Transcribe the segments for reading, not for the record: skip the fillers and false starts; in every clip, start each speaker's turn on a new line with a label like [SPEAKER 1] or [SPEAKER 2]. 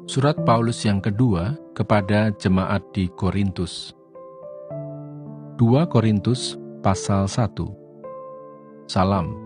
[SPEAKER 1] Surat Paulus yang kedua kepada jemaat di Korintus. 2 Korintus pasal 1. Salam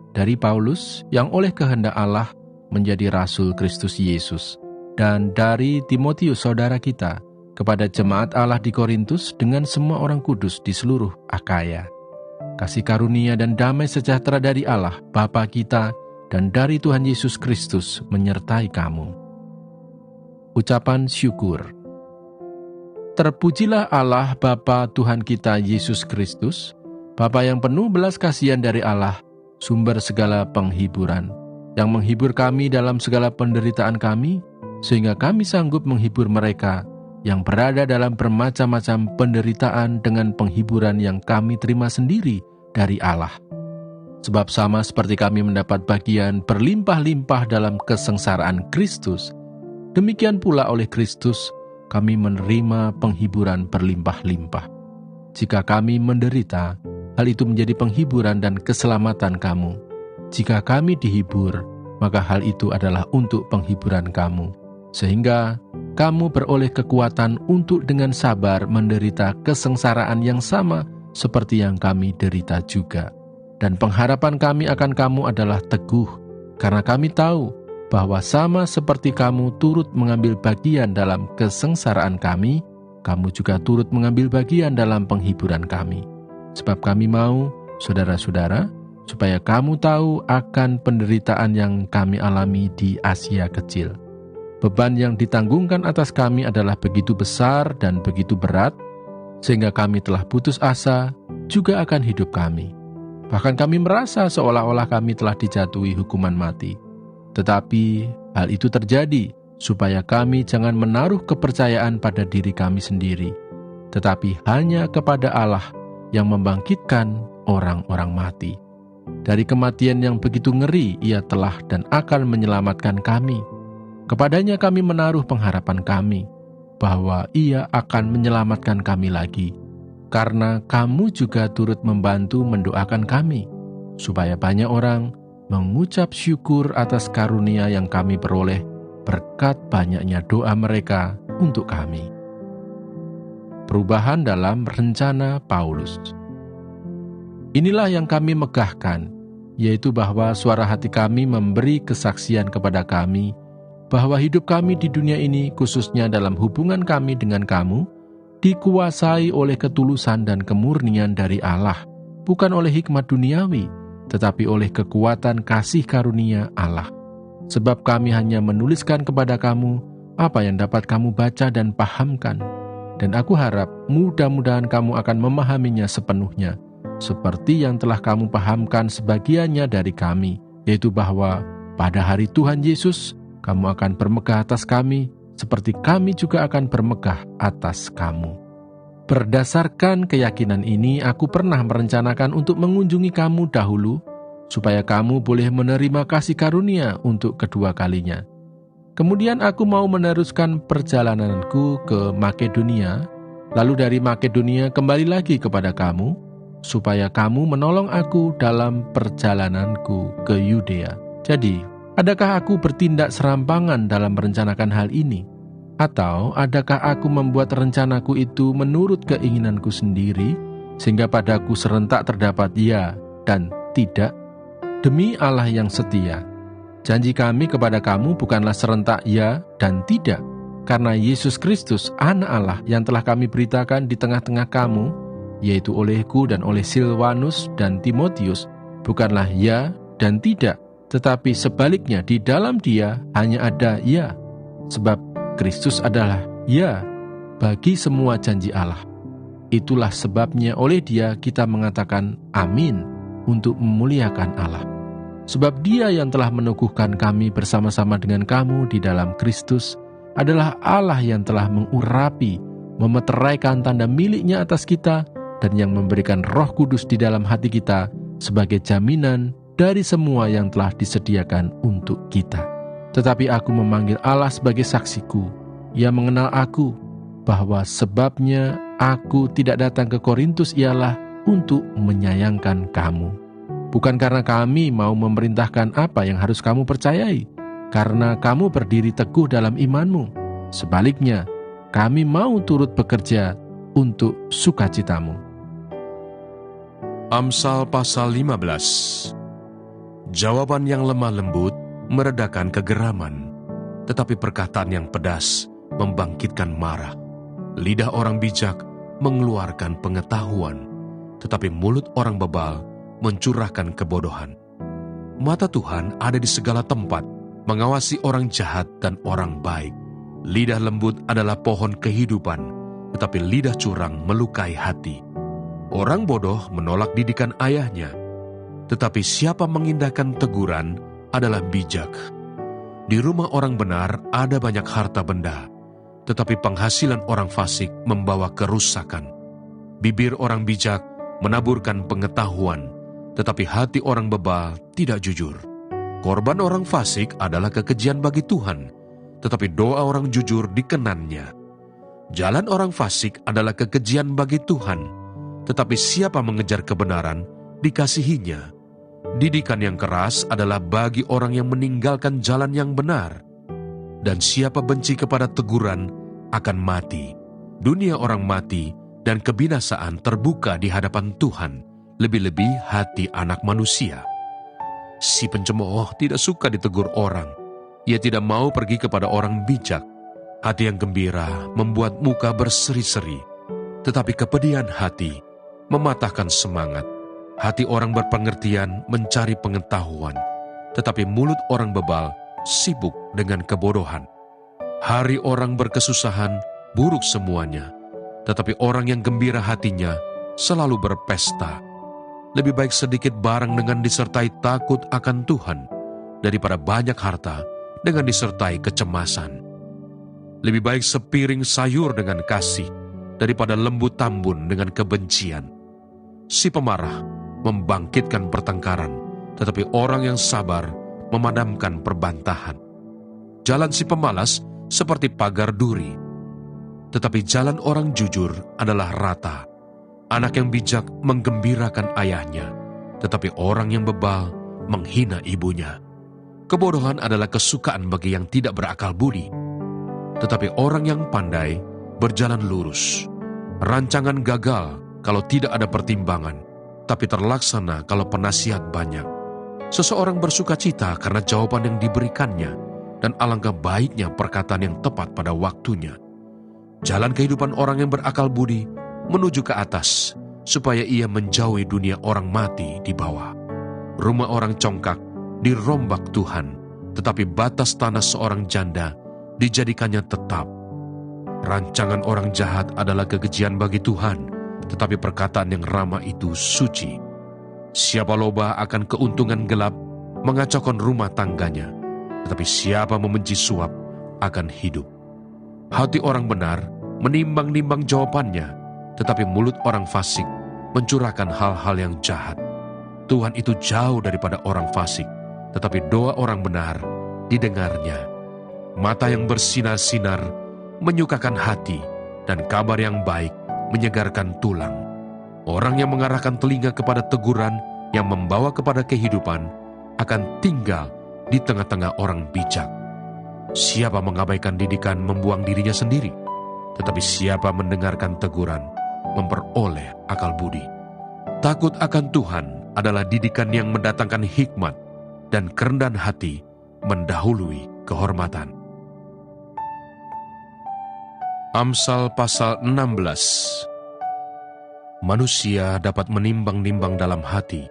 [SPEAKER 1] dari Paulus yang oleh kehendak Allah menjadi rasul Kristus Yesus, dan dari Timotius saudara kita kepada jemaat Allah di Korintus dengan semua orang kudus di seluruh Akaya. Kasih karunia dan damai sejahtera dari Allah Bapa kita dan dari Tuhan Yesus Kristus menyertai kamu. Ucapan syukur. Terpujilah Allah Bapa Tuhan kita Yesus Kristus, Bapa yang penuh belas kasihan dari Allah, sumber segala penghiburan, yang menghibur kami dalam segala penderitaan kami, sehingga kami sanggup menghibur mereka yang berada dalam bermacam-macam penderitaan dengan penghiburan yang kami terima sendiri dari Allah. Sebab sama seperti kami mendapat bagian berlimpah-limpah dalam kesengsaraan Kristus, demikian pula oleh Kristus kami menerima penghiburan berlimpah-limpah. Jika kami menderita, hal itu menjadi penghiburan dan keselamatan kamu. Jika kami dihibur, maka hal itu adalah untuk penghiburan kamu, sehingga kamu beroleh kekuatan untuk dengan sabar menderita kesengsaraan yang sama seperti yang kami derita juga. Dan pengharapan kami akan kamu adalah teguh, karena kami tahu bahwa sama seperti kamu turut mengambil bagian dalam kesengsaraan kami, kamu juga turut mengambil bagian dalam penghiburan kami. Sebab kami mau, saudara-saudara, supaya kamu tahu akan penderitaan yang kami alami di Asia Kecil. Beban yang ditanggungkan atas kami adalah begitu besar dan begitu berat, sehingga kami telah putus asa juga akan hidup kami. Bahkan kami merasa seolah-olah kami telah dijatuhi hukuman mati. Tetapi hal itu terjadi supaya kami jangan menaruh kepercayaan pada diri kami sendiri, tetapi hanya kepada Allah yang membangkitkan orang-orang mati. Dari kematian yang begitu ngeri, Ia telah dan akan menyelamatkan kami. Kepadanya kami menaruh pengharapan kami, bahwa Ia akan menyelamatkan kami lagi, karena kamu juga turut membantu mendoakan kami, supaya banyak orang mengucap syukur atas karunia yang kami peroleh berkat banyaknya doa mereka untuk kami. Perubahan dalam rencana Paulus. Inilah yang kami megahkan, yaitu bahwa suara hati kami memberi kesaksian kepada kami bahwa hidup kami di dunia ini, khususnya dalam hubungan kami dengan kamu, dikuasai oleh ketulusan dan kemurnian dari Allah, bukan oleh hikmat duniawi, tetapi oleh kekuatan kasih karunia Allah. Sebab kami hanya menuliskan kepada kamu apa yang dapat kamu baca dan pahamkan. Dan aku harap mudah-mudahan kamu akan memahaminya sepenuhnya, seperti yang telah kamu pahamkan sebagiannya dari kami, yaitu bahwa pada hari Tuhan Yesus, kamu akan bermegah atas kami, seperti kami juga akan bermegah atas kamu. Berdasarkan keyakinan ini, aku pernah merencanakan untuk mengunjungi kamu dahulu, supaya kamu boleh menerima kasih karunia untuk kedua kalinya. Kemudian aku mau meneruskan perjalananku ke Makedonia, lalu dari Makedonia kembali lagi kepada kamu, supaya kamu menolong aku dalam perjalananku ke Yudea. Jadi, adakah aku bertindak serampangan dalam merencanakan hal ini? Atau adakah aku membuat rencanaku itu menurut keinginanku sendiri, sehingga padaku serentak terdapat ya dan tidak? Demi Allah yang setia, janji kami kepada kamu bukanlah serentak ya dan tidak, karena Yesus Kristus, Anak Allah yang telah kami beritakan di tengah-tengah kamu, yaitu olehku dan oleh Silwanus dan Timotius, bukanlah ya dan tidak, tetapi sebaliknya di dalam Dia hanya ada ya, sebab Kristus adalah ya bagi semua janji Allah. Itulah sebabnya oleh Dia kita mengatakan amin untuk memuliakan Allah. Sebab Dia yang telah meneguhkan kami bersama-sama dengan kamu di dalam Kristus adalah Allah yang telah mengurapi, memeteraikan tanda miliknya atas kita, dan yang memberikan Roh Kudus di dalam hati kita sebagai jaminan dari semua yang telah disediakan untuk kita. Tetapi aku memanggil Allah sebagai saksiku. Ia mengenal aku, bahwa sebabnya aku tidak datang ke Korintus ialah untuk menyayangkan kamu. Bukan karena kami mau memerintahkan apa yang harus kamu percayai, karena kamu berdiri teguh dalam imanmu. Sebaliknya, kami mau turut bekerja untuk sukacitamu.
[SPEAKER 2] Amsal pasal 15. Jawaban yang lemah lembut meredakan kegeraman, tetapi perkataan yang pedas membangkitkan marah. Lidah orang bijak mengeluarkan pengetahuan, tetapi mulut orang bebal mencurahkan kebodohan. Mata Tuhan ada di segala tempat, mengawasi orang jahat dan orang baik. Lidah lembut adalah pohon kehidupan, tetapi lidah curang melukai hati. Orang bodoh menolak didikan ayahnya, tetapi siapa mengindahkan teguran adalah bijak. Di rumah orang benar ada banyak harta benda, tetapi penghasilan orang fasik membawa kerusakan. Bibir orang bijak menaburkan pengetahuan, tetapi hati orang bebal tidak jujur. Korban orang fasik adalah kekejian bagi Tuhan, tetapi doa orang jujur dikenannya. Jalan orang fasik adalah kekejian bagi Tuhan, tetapi siapa mengejar kebenaran dikasihinya. Didikan yang keras adalah bagi orang yang meninggalkan jalan yang benar, dan siapa benci kepada teguran akan mati. Dunia orang mati dan kebinasaan terbuka di hadapan Tuhan, lebih-lebih hati anak manusia. Si pencemooh tidak suka ditegur orang. Ia tidak mau pergi kepada orang bijak. Hati yang gembira membuat muka berseri-seri, tetapi kepedihan hati mematahkan semangat. Hati orang berpengertian mencari pengetahuan, tetapi mulut orang bebal sibuk dengan kebodohan. Hari orang berkesusahan buruk semuanya, tetapi orang yang gembira hatinya selalu berpesta. Lebih baik sedikit barang dengan disertai takut akan Tuhan, daripada banyak harta dengan disertai kecemasan. Lebih baik sepiring sayur dengan kasih, daripada lembu tambun dengan kebencian. Si pemarah membangkitkan pertengkaran, tetapi orang yang sabar memadamkan perbantahan. Jalan si pemalas seperti pagar duri, tetapi jalan orang jujur adalah rata. Anak yang bijak menggembirakan ayahnya, tetapi orang yang bebal menghina ibunya. Kebodohan adalah kesukaan bagi yang tidak berakal budi, tetapi orang yang pandai berjalan lurus. Rancangan gagal kalau tidak ada pertimbangan, tapi terlaksana kalau penasihat banyak. Seseorang bersuka cita karena jawaban yang diberikannya, dan alangkah baiknya perkataan yang tepat pada waktunya. Jalan kehidupan orang yang berakal budi menuju ke atas, supaya ia menjauhi dunia orang mati di bawah. Rumah orang congkak dirombak Tuhan, tetapi batas tanah seorang janda dijadikannya tetap. Rancangan orang jahat adalah kekejian bagi Tuhan, tetapi perkataan yang ramah itu suci. Siapa loba akan keuntungan gelap mengacaukan rumah tangganya, tetapi siapa membenci suap akan hidup. Hati orang benar menimbang-nimbang jawabannya, tetapi mulut orang fasik mencurahkan hal-hal yang jahat. Tuhan itu jauh daripada orang fasik, tetapi doa orang benar didengarnya. Mata yang bersinar-sinar menyukakan hati, dan kabar yang baik menyegarkan tulang. Orang yang mengarahkan telinga kepada teguran yang membawa kepada kehidupan akan tinggal di tengah-tengah orang bijak. Siapa mengabaikan didikan membuang dirinya sendiri, tetapi siapa mendengarkan teguran memperoleh akal budi. Takut akan Tuhan adalah didikan yang mendatangkan hikmat, dan kerendahan hati mendahului kehormatan. Amsal pasal 16. Manusia dapat menimbang-nimbang dalam hati,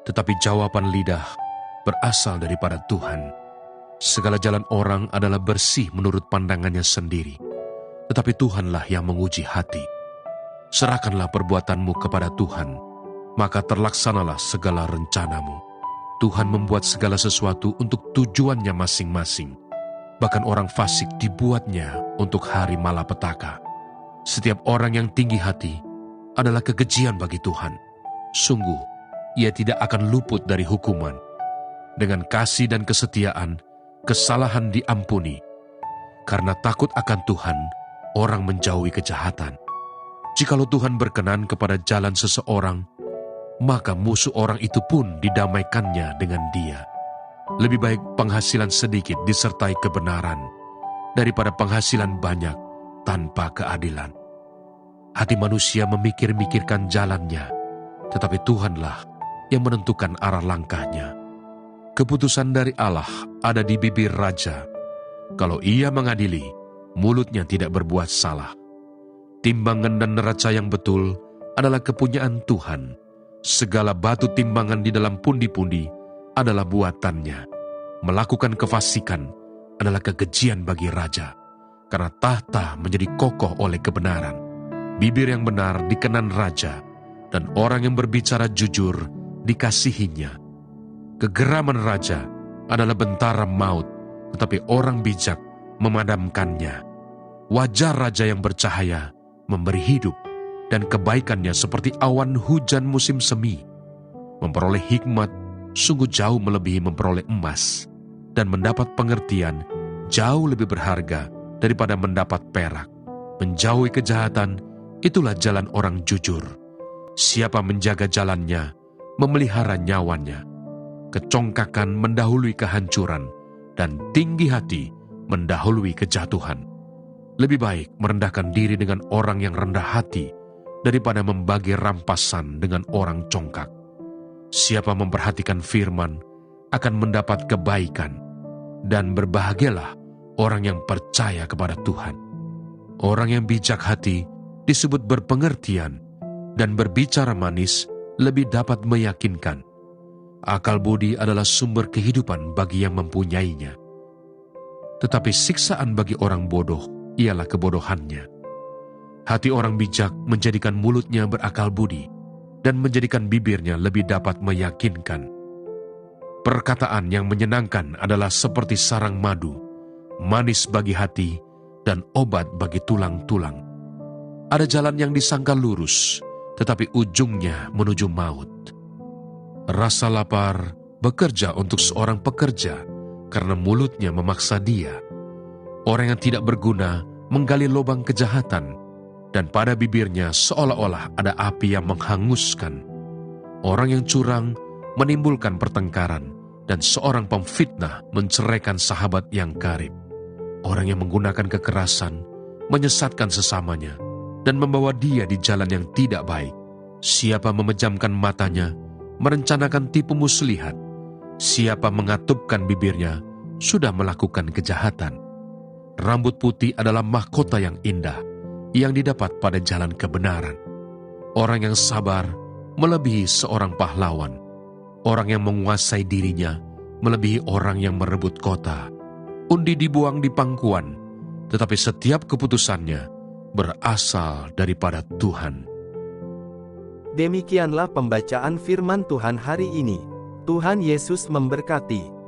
[SPEAKER 2] tetapi jawaban lidah berasal daripada Tuhan. Segala jalan orang adalah bersih menurut pandangannya sendiri, tetapi Tuhanlah yang menguji hati. Serahkanlah perbuatanmu kepada Tuhan, maka terlaksanalah segala rencanamu. Tuhan membuat segala sesuatu untuk tujuannya masing-masing. Bahkan orang fasik dibuatnya untuk hari malapetaka. Setiap orang yang tinggi hati adalah kekejian bagi Tuhan. Sungguh, ia tidak akan luput dari hukuman. Dengan kasih dan kesetiaan, kesalahan diampuni. Karena takut akan Tuhan, orang menjauhi kejahatan. Jikalau Tuhan berkenan kepada jalan seseorang, maka musuh orang itu pun didamaikannya dengan dia. Lebih baik penghasilan sedikit disertai kebenaran daripada penghasilan banyak tanpa keadilan. Hati manusia memikir-mikirkan jalannya, tetapi Tuhanlah yang menentukan arah langkahnya. Keputusan dari Allah ada di bibir raja. Kalau ia mengadili, mulutnya tidak berbuat salah. Timbangan dan neraca yang betul adalah kepunyaan Tuhan. Segala batu timbangan di dalam pundi-pundi adalah buatannya. Melakukan kefasikan adalah kekejian bagi raja, karena tahta menjadi kokoh oleh kebenaran. Bibir yang benar dikenan raja, dan orang yang berbicara jujur dikasihinya. Kegeraman raja adalah bentara maut, tetapi orang bijak memadamkannya. Wajah raja yang bercahaya memberi hidup, dan kebaikannya seperti awan hujan musim semi. Memperoleh hikmat sungguh jauh melebihi memperoleh emas, dan mendapat pengertian jauh lebih berharga daripada mendapat perak. Menjauhi kejahatan, itulah jalan orang jujur. Siapa menjaga jalannya, memelihara nyawanya. Kecongkakan mendahului kehancuran, dan tinggi hati mendahului kejatuhan. Lebih baik merendahkan diri dengan orang yang rendah hati, daripada membagi rampasan dengan orang congkak. Siapa memperhatikan firman akan mendapat kebaikan, dan berbahagialah orang yang percaya kepada Tuhan. Orang yang bijak hati disebut berpengertian, dan berbicara manis lebih dapat meyakinkan. Akal budi adalah sumber kehidupan bagi yang mempunyainya. Tetapi siksaan bagi orang bodoh ialah kebodohannya. Hati orang bijak menjadikan mulutnya berakal budi, dan menjadikan bibirnya lebih dapat meyakinkan. Perkataan yang menyenangkan adalah seperti sarang madu, manis bagi hati, dan obat bagi tulang-tulang. Ada jalan yang disangka lurus, tetapi ujungnya menuju maut. Rasa lapar bekerja untuk seorang pekerja, karena mulutnya memaksa dia. Orang yang tidak berguna menggali lubang kejahatan, dan pada bibirnya seolah-olah ada api yang menghanguskan. Orang yang curang menimbulkan pertengkaran, dan seorang pemfitnah menceraikan sahabat yang karib. Orang yang menggunakan kekerasan menyesatkan sesamanya, dan membawa dia di jalan yang tidak baik. Siapa memejamkan matanya, merencanakan tipu muslihat. Siapa mengatupkan bibirnya, sudah melakukan kejahatan. Rambut putih adalah mahkota yang indah, yang didapat pada jalan kebenaran. Orang yang sabar melebihi seorang pahlawan. Orang yang menguasai dirinya melebihi orang yang merebut kota. Undi dibuang di pangkuan, tetapi setiap keputusannya berasal daripada Tuhan.
[SPEAKER 3] Demikianlah pembacaan firman Tuhan hari ini. Tuhan Yesus memberkati.